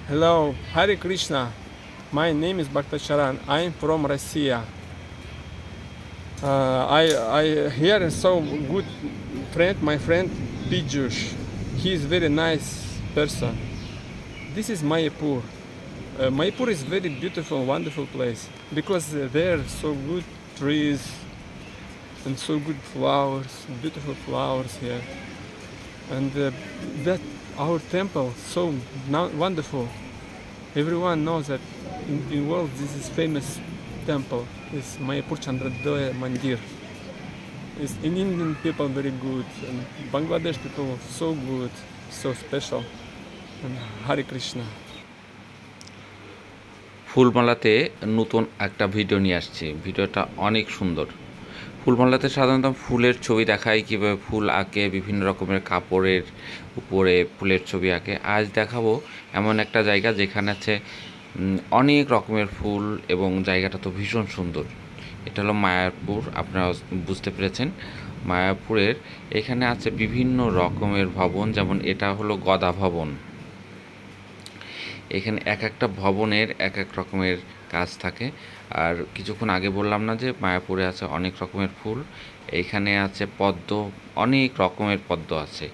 Hello, Hare Krishna. My name is Bhaktacharyan. I am from Russia. I hear so good friend, my friend Pijush. He is very nice person. This is Mayapur. Mayapur is very beautiful, wonderful place because there are so good trees and so good flowers, beautiful flowers here, and that our temple so wonderful. Everyone knows that in world this is famous temple is Mayapur Chandradoya Mandir. Is in Indian people very good and Bangladesh people so good, so special. And Hare Krishna. ফুলমালাতে নতুন একটা video নিয়ে আসছি। ভিডিওটা অনেক সুন্দর। ফুলমালাতে সাধারণত ফুলের ছবি দেখায়, কীভাবে ফুল আঁকে, বিভিন্ন রকমের কাপড়ের উপরে ফুলের ছবি আঁকে। আজ দেখাবো এমন একটা জায়গা যেখানে আছে অনেক রকমের ফুল এবং জায়গাটা তো ভীষণ সুন্দর। এটা হলো মায়াপুর, আপনারা বুঝতে পেরেছেন। মায়াপুরের এখানে আছে বিভিন্ন রকমের ভবন, যেমন এটা হলো গদা ভবন। এখানে এক একটা ভবনের এক এক রকমের কাজ থাকে। আর কিছুক্ষণ আগে বললাম না যে মায়াপুরে আছে অনেক রকমের ফুল, এইখানে আছে পদ্ম, অনেক রকমের পদ্ম আছে।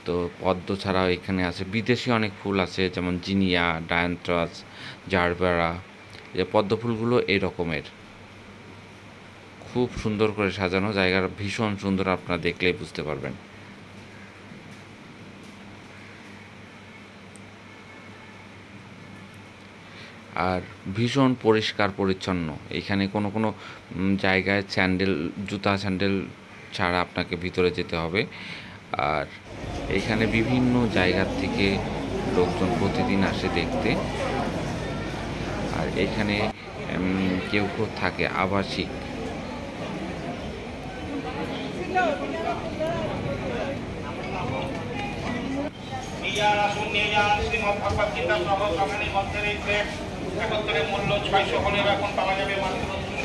তো পদ্ম ছাড়াও এখানে আছে বিদেশি অনেক ফুল আছে, যেমন জিনিয়া, ডায়ান্থ্রাস, জারবেরা। যে পদ্ম ফুলগুলো এই রকমের খুব সুন্দর করে সাজানো, জায়গাটা ভীষণ সুন্দর, আপনারা দেখলেই বুঝতে পারবেন। আর ভীষণ পরিষ্কার পরিচ্ছন্ন। এখানে কোনো কোনো জায়গায় জুতা স্যান্ডেল ছাড়া আপনাকে ভিতরে যেতে হবে। আর এখানে বিভিন্ন জায়গার থেকে লোকজন প্রতিদিন আসে দেখতে। আর এখানে কেউ কেউ থাকে আবাসিক।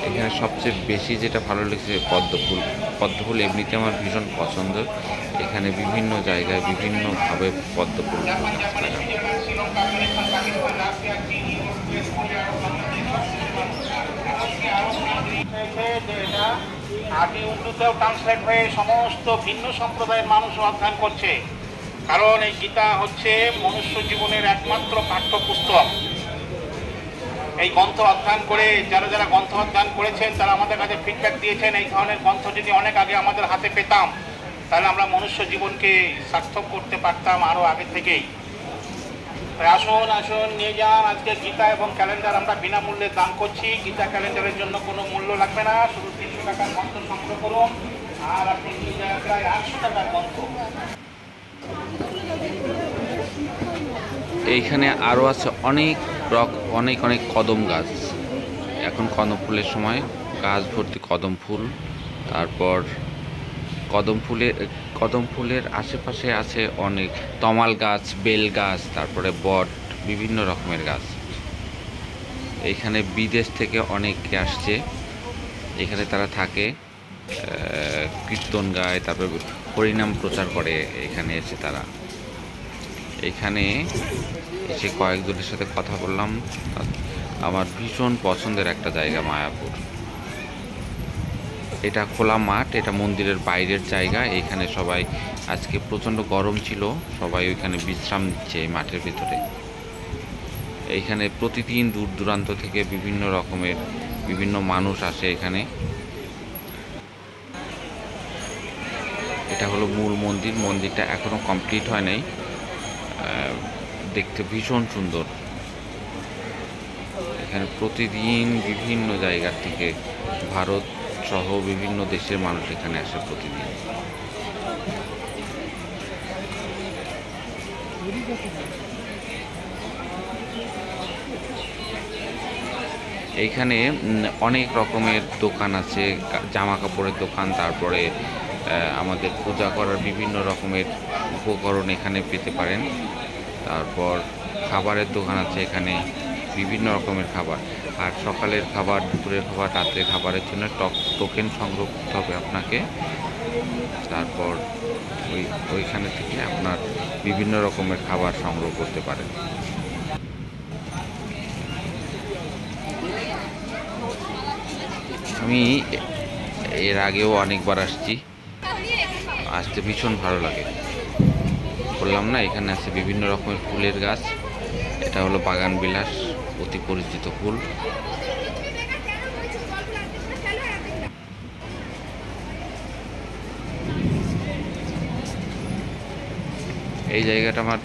এখানে সবচেয়ে বেশি যেটা ভালো লেগেছে পদ্মফুল। পদ্মফুল এমনিতে আমার ভীষণ পছন্দ। এখানে বিভিন্ন জায়গায় বিভিন্নভাবে পদ্মফুল আদি উর্দুতেও ট্রান্সলেট হয়ে সমস্ত ভিন্ন সম্প্রদায়ের মানুষ অধ্যয়ন করছে, কারণ এই গীতা হচ্ছে মনুষ্য জীবনের একমাত্র পাঠ্যপুস্তক। এই গ্রন্থ অধ্যয়ন করে যারা যারা গ্রন্থ অধ্যয়ন করেছেন তারা আমাদের কাছে ফিডব্যাক দিয়েছেন, এই ধরনের গ্রন্থ যদি অনেক আগে আমাদের হাতে পেতাম তাহলে আমরা মনুষ্য জীবনকে সার্থক করতে পারতাম আরও আগে থেকেই। আসুন আসুন নিয়ে যান। আজকে গীতা এবং ক্যালেন্ডার আমরা বিনামূল্যে দান করছি। গীতা ক্যালেন্ডারের জন্য কোনো মূল্য লাগবে না, শুধু 300 টাকার গ্রন্থ সংগ্রহ করুন আর আপনি নিয়ে যান প্রায় 800 টাকার গ্রন্থ। এইখানে আরও আছে অনেক অনেক কদম গাছ। এখন কদম ফুলের সময়, গাছ ভর্তি কদম ফুল। তারপর কদম ফুলের আশেপাশে আছে অনেক তমাল গাছ, বেল গাছ, তারপরে বট, বিভিন্ন রকমের গাছ। এইখানে বিদেশ থেকে অনেকে আসছে, এখানে তারা থাকে, কীর্তন গায়, তারপরে হরিনাম প্রচার করে। এখানে এসে তারা এখানে এসে কয়েকজনের সাথে কথা বললাম। আমার ভীষণ পছন্দের একটা জায়গা মায়াপুর। এটা খোলা মাঠ, এটা মন্দিরের বাইরের জায়গা। এখানে সবাই, আজকে প্রচণ্ড গরম ছিল, সবাই ওইখানে বিশ্রাম নিচ্ছে এই মাঠের ভিতরে। এইখানে প্রতিদিন দূর দূরান্ত থেকে বিভিন্ন রকমের বিভিন্ন মানুষ আসে এখানে। এটা হলো মূল মন্দির। মন্দিরটা এখনো কমপ্লিট হয় নাই, দেখতে ভীষণ সুন্দর। এখানে প্রতিদিন বিভিন্ন জায়গার থেকে, ভারত সহ বিভিন্ন দেশের মানুষ এখানে আসে প্রতিদিন। এইখানে অনেক রকমের দোকান আছে, জামা কাপড়ের দোকান, তারপরে আমাদের পূজা করার বিভিন্ন রকমের উপকরণ এখানে পেতে পারেন। তারপর খাবারের দোকান আছে এখানে, বিভিন্ন রকমের খাবার। আর সকালের খাবার, দুপুরের খাবার, রাত্রের খাবারের জন্য টোকেন সংগ্রহ করতে হবে আপনাকে। তারপর ওইখানে থেকে আপনার বিভিন্ন রকমের খাবার সংগ্রহ করতে পারেন। আমি এর আগেও অনেকবার আসতে ভীষণ ভালো লাগে। বললাম না, এখানে আছে বিভিন্ন রকমের ফুলের গাছ। এটা হলো বাগান বিলাস, অতি পরিচিত ফুল। এই জায়গাটা আমার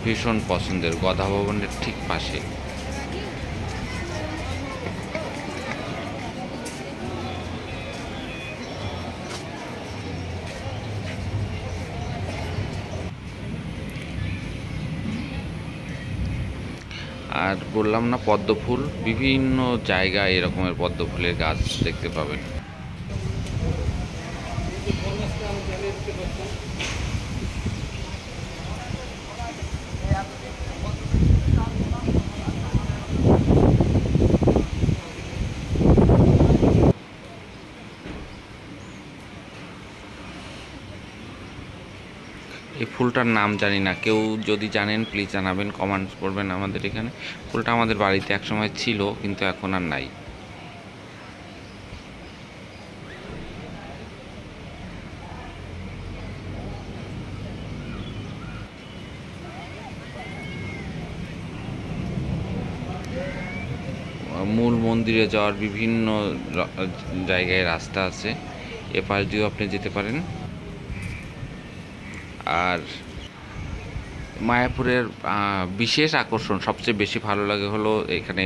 ভীষণ পছন্দের, গদা ভবনের ঠিক পাশে। আর বললাম না, পদ্ম ফুল, বিভিন্ন জায়গায় এরকমের পদ্ম ফুলের গাছ দেখতে পাবেন। এই ফুলটার নাম জানি না, কেউ যদি জানেন প্লিজ জানাবেন, কমেন্টস করবেন। আমাদের এখানে ফুলটা আমাদের বাড়িতে একসময় ছিল, কিন্তু এখন আর নাই। মূল মন্দিরে যাওয়ার বিভিন্ন জায়গায় রাস্তা আছে, এ পাশ দিয়েও আপনি যেতে পারেন। আর মায়াপুরের বিশেষ আকর্ষণ, সবচেয়ে বেশি ভালো লাগে হলো এখানে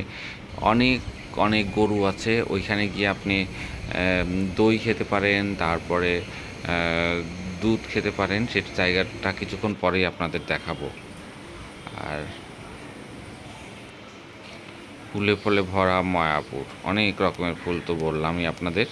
অনেক অনেক গরু আছে। ওইখানে গিয়ে আপনি দই খেতে পারেন, তারপরে দুধ খেতে পারেন। সেটা জায়গাটা কিছুক্ষণ পরেই আপনাদের দেখাবো। আর ফুলে ফুলে ভরা মায়াপুর, অনেক রকমের ফুল তো বললামই আপনাদের।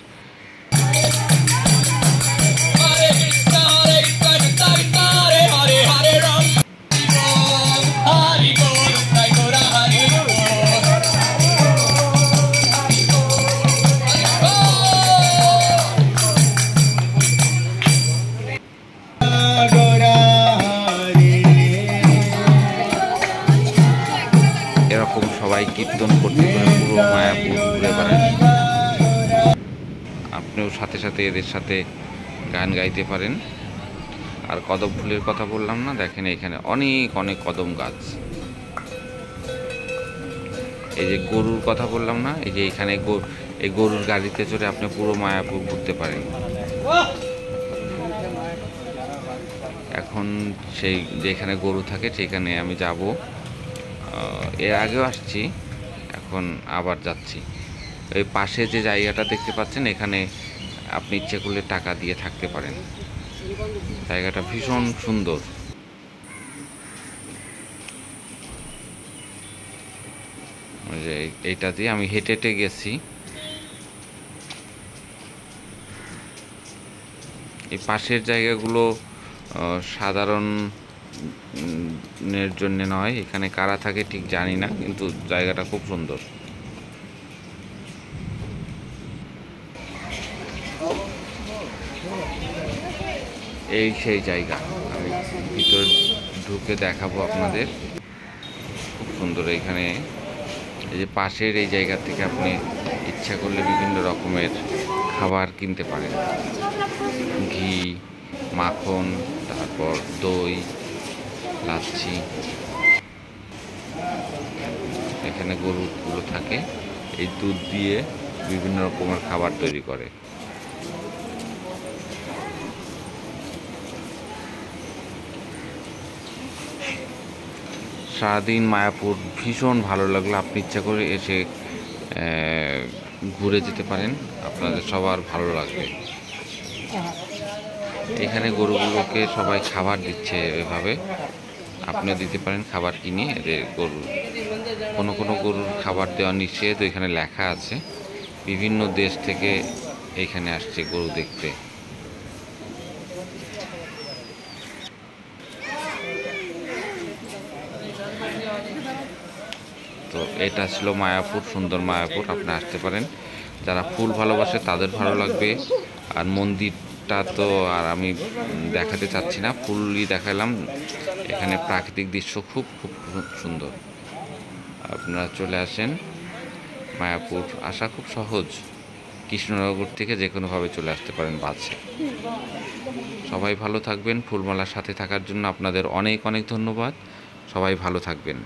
এরকম সবাই কীর্তন করতে করে পুরো মায়াপুর ঘুরে বেড়ান। আপনিও সাথে সাথে এদের সাথে গান গাইতে পারেন। আর কদম ফুলের কথা বললাম না, দেখেন এখানে অনেক অনেক কদম গাছ। এই যে গরুর কথা বললাম না, এই যে এখানে এই গরুর গাড়িতে চড়ে আপনি পুরো মায়াপুর ঘুরতে পারেন। এখন সেই যেখানে গরু থাকে সেখানে আমি যাব। এর আগেও আসছি, এখন আবার যাচ্ছি। এই পাশে যে জায়গাটা দেখতে পাচ্ছেন, এখানে আপনি ইচ্ছে করলে টাকা দিয়ে থাকতে পারেন। জায়গাটা ভীষণ সুন্দর। যে এইটা দিয়ে আমি হেঁটে হেঁটে গেছি। এই পাশের জায়গাগুলো সাধারণের জন্য নয়, এখানে কারা থাকে ঠিক জানি না, কিন্তু জায়গাটা খুব সুন্দর। এই সেই জায়গা, আমি ভিতর ঢুকে দেখাবো আপনাদের। খুব সুন্দর। এইখানে এই যে পাশের এই জায়গা থেকে আপনি ইচ্ছা করলে বিভিন্ন রকমের খাবার কিনতে পারেন, ঘি, মাখন, তারপর দই, লাচ্ছি। এখানে গরুগুলো থাকে, এই দুধ দিয়ে বিভিন্ন রকমের খাবার তৈরি করে। সারাদিন মায়াপুর ভীষণ ভালো লাগলো। আপনি ইচ্ছা করে এসে ঘুরে যেতে পারেন, আপনাদের সবার ভালো লাগবে। এখানে গরুগুলোকে সবাই খাবার দিচ্ছে এভাবে, আপনিও দিতে পারেন খাবার কিনে। এদের কোনো গরুর খাবার দেওয়া নিষেধ, এখানে লেখা আছে। বিভিন্ন দেশ থেকে এখানে আসছে গরু দেখতে। তো এটা ছিল মায়াপুর, সুন্দর মায়াপুর। আপনি আসতে পারেন, যারা ফুল ভালোবাসে তাদের ভালো লাগবে। আর মন্দিরটা তো আর আমি দেখাতে চাচ্ছি না, ফুলই দেখালাম। এখানে প্রাকৃতিক দৃশ্য খুব খুব সুন্দর। আপনারা চলে আসেন মায়াপুর। আসা খুব সহজ, কৃষ্ণনগর থেকে যে কোনোভাবে চলে আসতে পারেন বাসে। সবাই ভালো থাকবেন। ফুলমালার সাথে থাকার জন্য আপনাদের অনেক অনেক ধন্যবাদ। সবাই ভালো থাকবেন।